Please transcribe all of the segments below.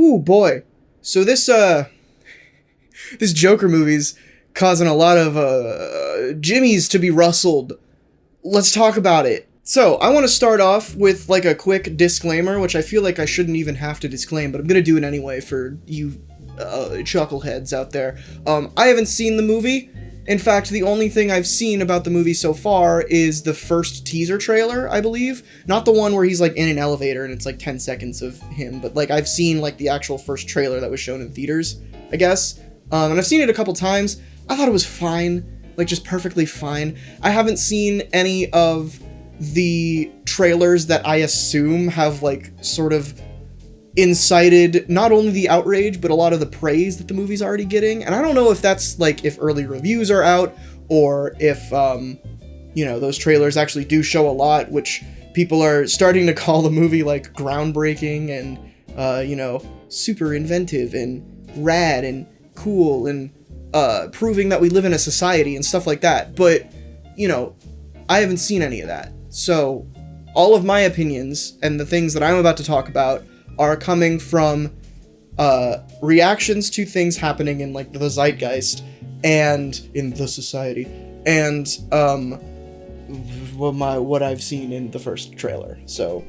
Ooh, boy. So this Joker movie's causing a lot of jimmies to be rustled. Let's talk about it. So, I want to start off with, like, a quick disclaimer, which I feel like I shouldn't even have to disclaim, but I'm gonna do it anyway for you chuckleheads out there. I haven't seen the movie. In fact, the only thing I've seen about the movie so far is the first teaser trailer, I believe. Not the one where he's, like, in an elevator and it's, like, 10 seconds of him, but, like, I've seen, like, the actual first trailer that was shown in theaters, I guess. And I've seen it a couple times. I thought it was fine. Like, just perfectly fine. I haven't seen any of the trailers that I assume have, like, sort of incited not only the outrage, but a lot of the praise that the movie's already getting. And I don't know if that's, like, if early reviews are out, or if, you know, those trailers actually do show a lot, which people are starting to call the movie, like, groundbreaking and, you know, super inventive and rad and cool and, proving that we live in a society and stuff like that. But, you know, I haven't seen any of that. So, all of my opinions and the things that I'm about to talk about are coming from reactions to things happening in, like, the zeitgeist and in the society, and what I've seen in the first trailer. So,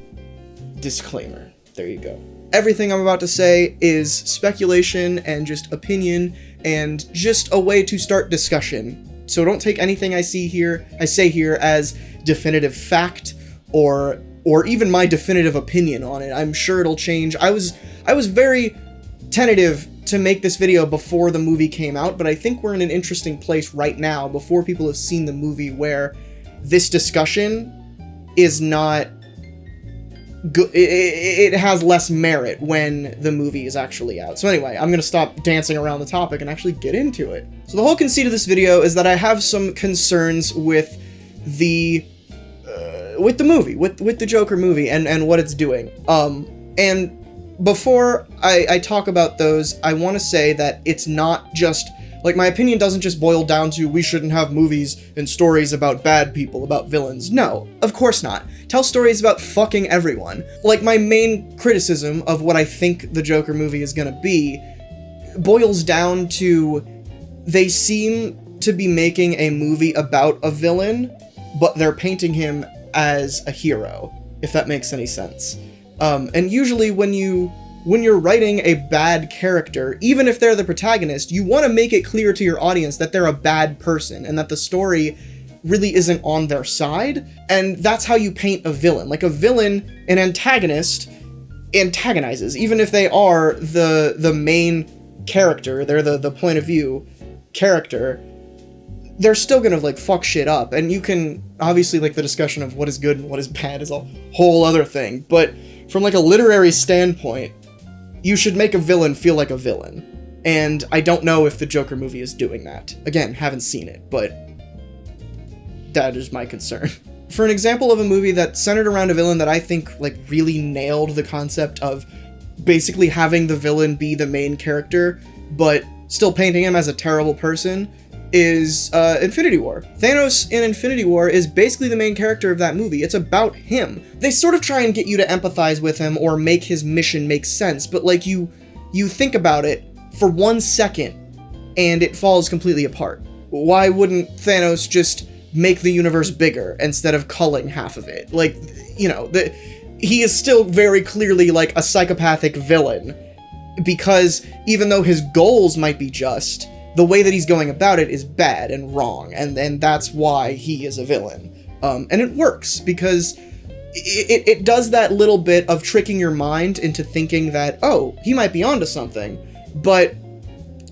disclaimer. There you go. Everything I'm about to say is speculation and just opinion and just a way to start discussion. So don't take anything I say here as definitive fact or even my definitive opinion on it. I'm sure it'll change. I was very tentative to make this video before the movie came out, but I think we're in an interesting place right now before people have seen the movie where this discussion is not good. It has less merit when the movie is actually out. So anyway, I'm gonna stop dancing around the topic and actually get into it. So the whole conceit of this video is that I have some concerns with the movie, with the Joker movie and what it's doing. And before I talk about those, I want to say that it's not just, like, my opinion doesn't just boil down to we shouldn't have movies and stories about bad people, about villains. No, of course not. Tell stories about fucking everyone. Like, my main criticism of what I think the Joker movie is gonna be boils down to they seem to be making a movie about a villain, but they're painting him as a hero, if that makes any sense. And usually when you're writing a bad character, even if they're the protagonist, you want to make it clear to your audience that they're a bad person and that the story really isn't on their side. And that's how you paint a villain. Like, a villain, an antagonist, antagonizes. Even if they are the main character, they're the point of view character, they're still gonna, like, fuck shit up. And you can, obviously, like, the discussion of what is good and what is bad is a whole other thing. But from, like, a literary standpoint, you should make a villain feel like a villain. And I don't know if the Joker movie is doing that. Again, haven't seen it, but that is my concern. For an example of a movie that centered around a villain that I think, like, really nailed the concept of basically having the villain be the main character, but still painting him as a terrible person, is Infinity War. Thanos in Infinity War is basically the main character of that movie. It's about him. They sort of try and get you to empathize with him or make his mission make sense, but, like, you think about it for 1 second and it falls completely apart. Why wouldn't Thanos just make the universe bigger instead of culling half of it? Like, you know, he is still very clearly, like, a psychopathic villain, because even though his goals might be just, the way that he's going about it is bad and wrong, and that's why he is a villain. And it works, because it does that little bit of tricking your mind into thinking that, oh, he might be onto something, but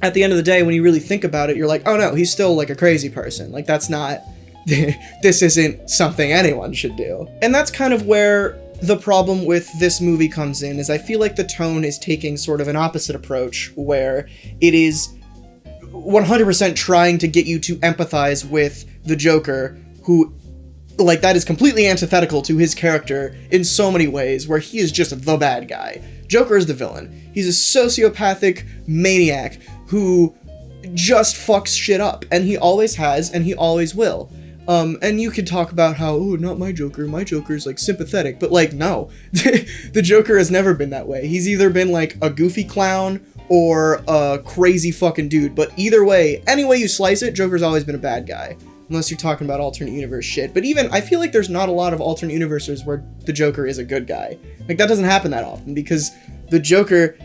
at the end of the day, when you really think about it, you're like, oh no, he's still, like, a crazy person. Like, that's not, this isn't something anyone should do. And that's kind of where the problem with this movie comes in, is I feel like the tone is taking sort of an opposite approach, where it is 100% trying to get you to empathize with the Joker, who, like, that is completely antithetical to his character in so many ways, where he is just the bad guy. Joker is the villain. He's a sociopathic maniac who just fucks shit up, and he always has, and he always will. And you could talk about how, oh, not my Joker's like sympathetic, but like, no, the Joker has never been that way. He's either been like a goofy clown or a crazy fucking dude, but either way, any way you slice it, Joker's always been a bad guy. Unless you're talking about alternate universe shit. But even, I feel like there's not a lot of alternate universes where the Joker is a good guy. Like, that doesn't happen that often, because the Joker,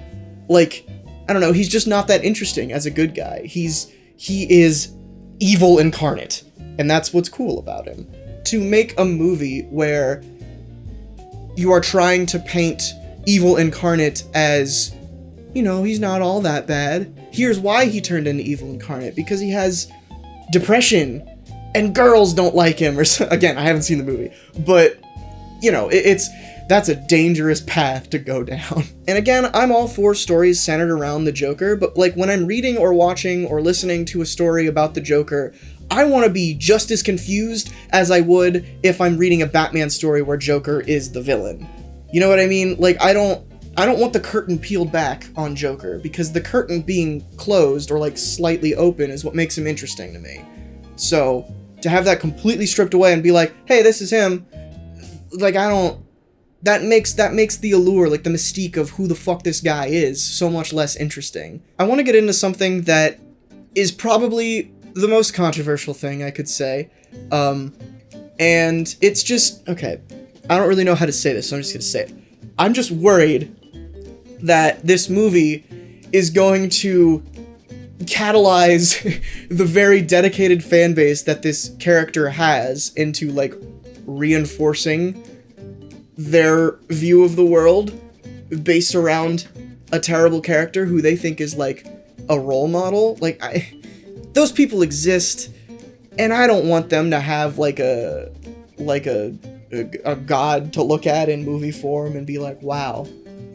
like, I don't know, he's just not that interesting as a good guy. He is evil incarnate, and that's what's cool about him. To make a movie where you are trying to paint evil incarnate as, you know, he's not all that bad. Here's why he turned into evil incarnate, because he has depression, and girls don't like him, or again, I haven't seen the movie, but, you know, that's a dangerous path to go down. And again, I'm all for stories centered around the Joker, but like when I'm reading or watching or listening to a story about the Joker, I want to be just as confused as I would if I'm reading a Batman story where Joker is the villain. You know what I mean? Like, I don't want the curtain peeled back on Joker, because the curtain being closed or like slightly open is what makes him interesting to me. So, to have that completely stripped away and be like, hey, this is him, like, that makes the allure, like the mystique of who the fuck this guy is, so much less interesting. I want to get into something that is probably the most controversial thing I could say, and it's just, okay, I don't really know how to say this, so I'm just gonna say it. I'm just worried that this movie is going to catalyze the very dedicated fan base that this character has into, like, reinforcing their view of the world based around a terrible character who they think is, like, a role model. Like, those people exist, and I don't want them to have, like, a god to look at in movie form and be like, wow,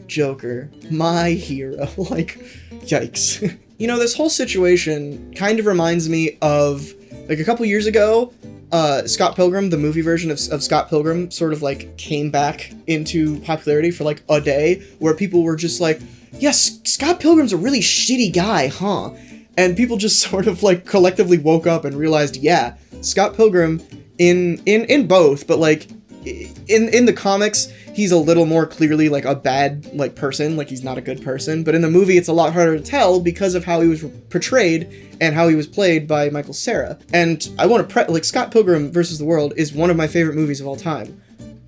Joker, my hero. Like, yikes. You know, this whole situation kind of reminds me of, like, a couple years ago, Scott Pilgrim, the movie version of Scott Pilgrim, sort of, like, came back into popularity for, like, a day, where people were just like, yes, Scott Pilgrim's a really shitty guy, huh? And people just sort of, like, collectively woke up and realized, yeah, Scott Pilgrim, in both, but, like, in the comics, he's a little more clearly, like, a bad, like, person, like, he's not a good person, but in the movie, it's a lot harder to tell because of how he was portrayed and how he was played by Michael Cera. And I want to like, Scott Pilgrim vs. the World is one of my favorite movies of all time.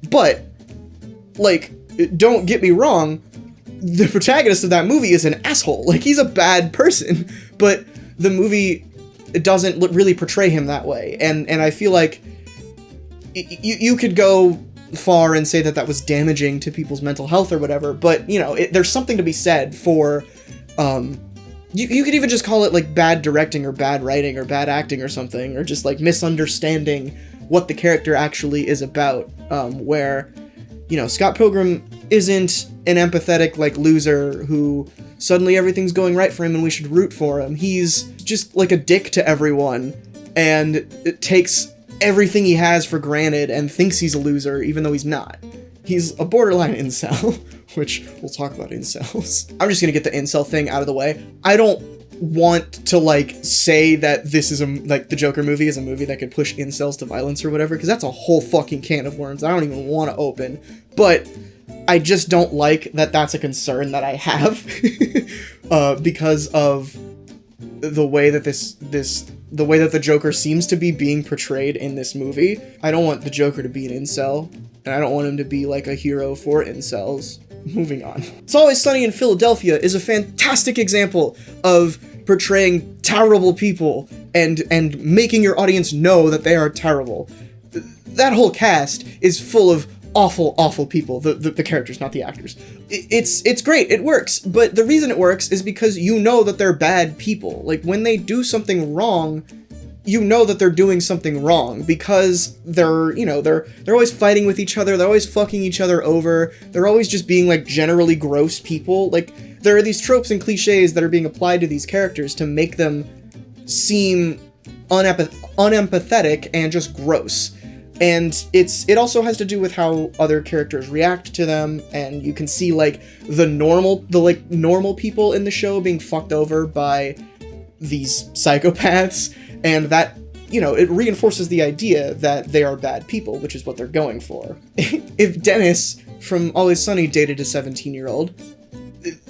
But, like, don't get me wrong, the protagonist of that movie is an asshole. Like, he's a bad person, but the movie doesn't really portray him that way. And I feel like you could go far and say that that was damaging to people's mental health or whatever, but, you know, there's something to be said for, you could even just call it, like, bad directing or bad writing or bad acting or something, or just, like, misunderstanding what the character actually is about, where, you know, Scott Pilgrim isn't an empathetic, like, loser who suddenly everything's going right for him and we should root for him. He's just, like, a dick to everyone, and it takes everything he has for granted and thinks he's a loser even though he's not. He's a borderline incel, which we'll talk about incels. I'm just gonna get the incel thing out of the way. I don't want to, like, say that this is like, the Joker movie is a movie that could push incels to violence or whatever, because that's a whole fucking can of worms I don't even want to open. But I just don't like that that's a concern that I have because of the way that the way that the Joker seems to be being portrayed in this movie. I don't want the Joker to be an incel, and I don't want him to be, like, a hero for incels. Moving on. It's Always Sunny in Philadelphia is a fantastic example of portraying terrible people and making your audience know that they are terrible. That whole cast is full of awful people. The characters, not the actors. It's great, it works, but the reason it works is because you know that they're bad people. Like, when they do something wrong, you know that they're doing something wrong, because they're, you know, they're always fighting with each other, they're always fucking each other over, they're always just being, like, generally gross people. Like, there are these tropes and cliches that are being applied to these characters to make them seem unempathetic and just gross. And it also has to do with how other characters react to them, and you can see, like, the normal people in the show being fucked over by these psychopaths, and that you know, it reinforces the idea that they are bad people, which is what they're going for. If Dennis from Always Sunny dated a 17-year-old,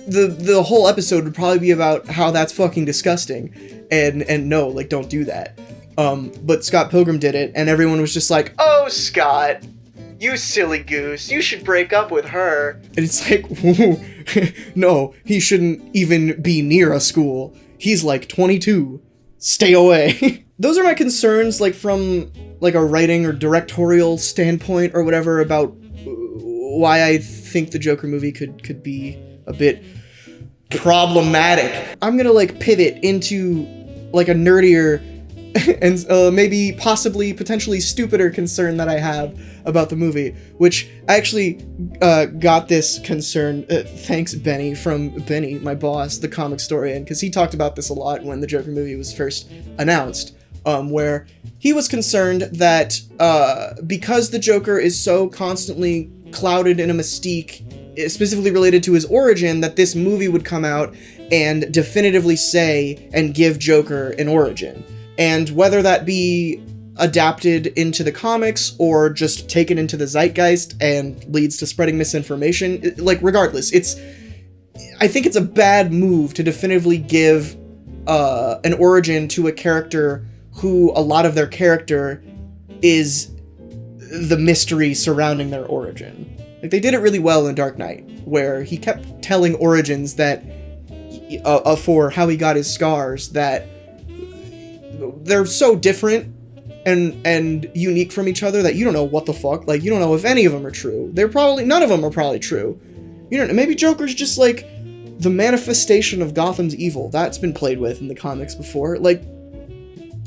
the whole episode would probably be about how that's fucking disgusting, and no, like, don't do that. But Scott Pilgrim did it, and everyone was just like, "Oh, Scott, you silly goose, you should break up with her." And it's like, no, he shouldn't even be near a school. He's like 22. Stay away. Those are my concerns, like, from like a writing or directorial standpoint or whatever, about why I think the Joker movie could be a bit problematic. I'm gonna like pivot into like a nerdier and maybe possibly potentially stupider concern that I have about the movie, which I actually got this concern thanks Benny, from Benny, my boss, the comic historian, because he talked about this a lot when the Joker movie was first announced, where he was concerned that because the Joker is so constantly clouded in a mystique specifically related to his origin, that this movie would come out and definitively say and give Joker an origin. And whether that be adapted into the comics or just taken into the zeitgeist and leads to spreading misinformation, like, regardless, I think it's a bad move to definitively give an origin to a character who a lot of their character is the mystery surrounding their origin. Like, they did it really well in Dark Knight, where he kept telling origins that for how he got his scars, that they're so different and unique from each other that you don't know what the fuck, like, you don't know if any of them are true. None of them are probably true. You don't know, maybe Joker's just like the manifestation of Gotham's evil. That's been played with in the comics before. Like,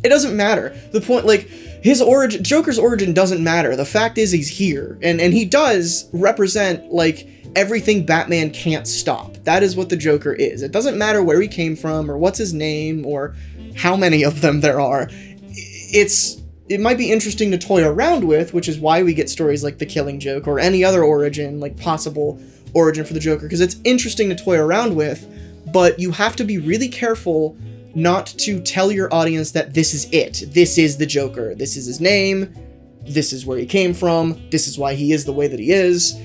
it doesn't matter. The point, like, Joker's origin doesn't matter. The fact is he's here, and he does represent, like, everything Batman can't stop. That is what the Joker is. It doesn't matter where he came from, or what's his name, or how many of them there are. It might be interesting to toy around with, which is why we get stories like The Killing Joke, or any other origin, like, possible origin for the Joker, because it's interesting to toy around with, but you have to be really careful not to tell your audience that this is it. This is the Joker. This is his name. This is where he came from. This is why he is the way that he is.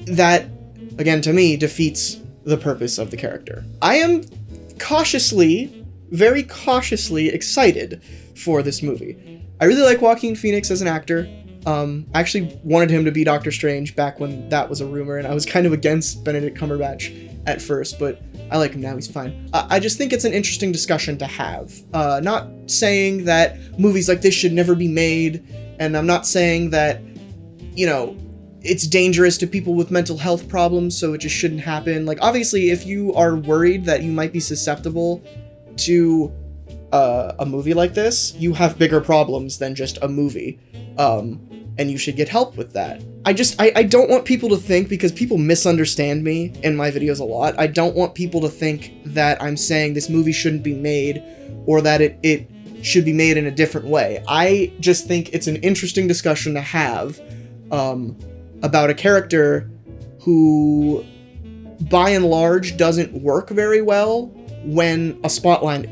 That, again, to me, defeats the purpose of the character. I am very cautiously excited for this movie. I really like Joaquin Phoenix as an actor. I actually wanted him to be Doctor Strange back when that was a rumor, and I was kind of against Benedict Cumberbatch at first, but I like him now, he's fine. I just think it's an interesting discussion to have. Not saying that movies like this should never be made, and I'm not saying that, you know, it's dangerous to people with mental health problems, so it just shouldn't happen. Like, obviously, if you are worried that you might be susceptible to a movie like this, you have bigger problems than just a movie. And you should get help with that. I don't want people to think, because people misunderstand me in my videos a lot, I don't want people to think that I'm saying this movie shouldn't be made, or that it should be made in a different way. I just think it's an interesting discussion to have about a character who, by and large, doesn't work very well when a spotlight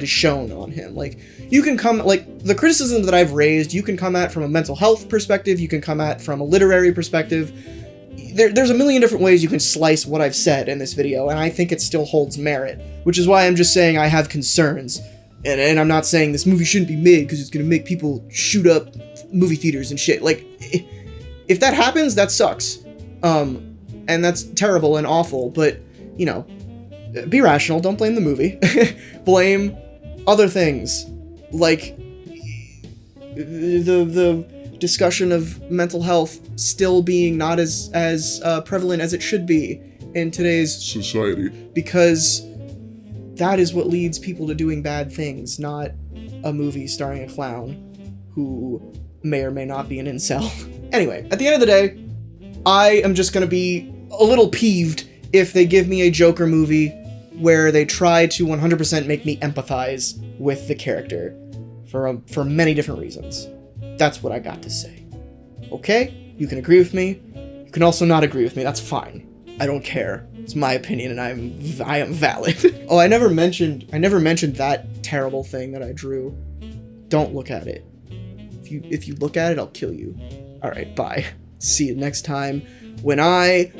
is shown on him. Like, you can come, like, the criticism that I've raised, you can come at from a mental health perspective, you can come at from a literary perspective. There's a million different ways you can slice what I've said in this video, and I think it still holds merit, which is why I'm just saying I have concerns. And I'm not saying this movie shouldn't be made because it's gonna make people shoot up movie theaters and shit. Like, if that happens, that sucks. And that's terrible and awful, but, you know, be rational, don't blame the movie. Blame other things, like the discussion of mental health still being not as prevalent as it should be in today's society, because that is what leads people to doing bad things, not a movie starring a clown who may or may not be an incel. Anyway, at the end of the day, I am just gonna be a little peeved if they give me a Joker movie where they try to 100% make me empathize with the character for many different reasons. That's what I got to say. Okay? You can agree with me. You can also not agree with me. That's fine. I don't care. It's my opinion, and I am valid. Oh, I never mentioned that terrible thing that I drew Don't look at it. If you look at it, I'll kill you. All right, bye. See you next time when I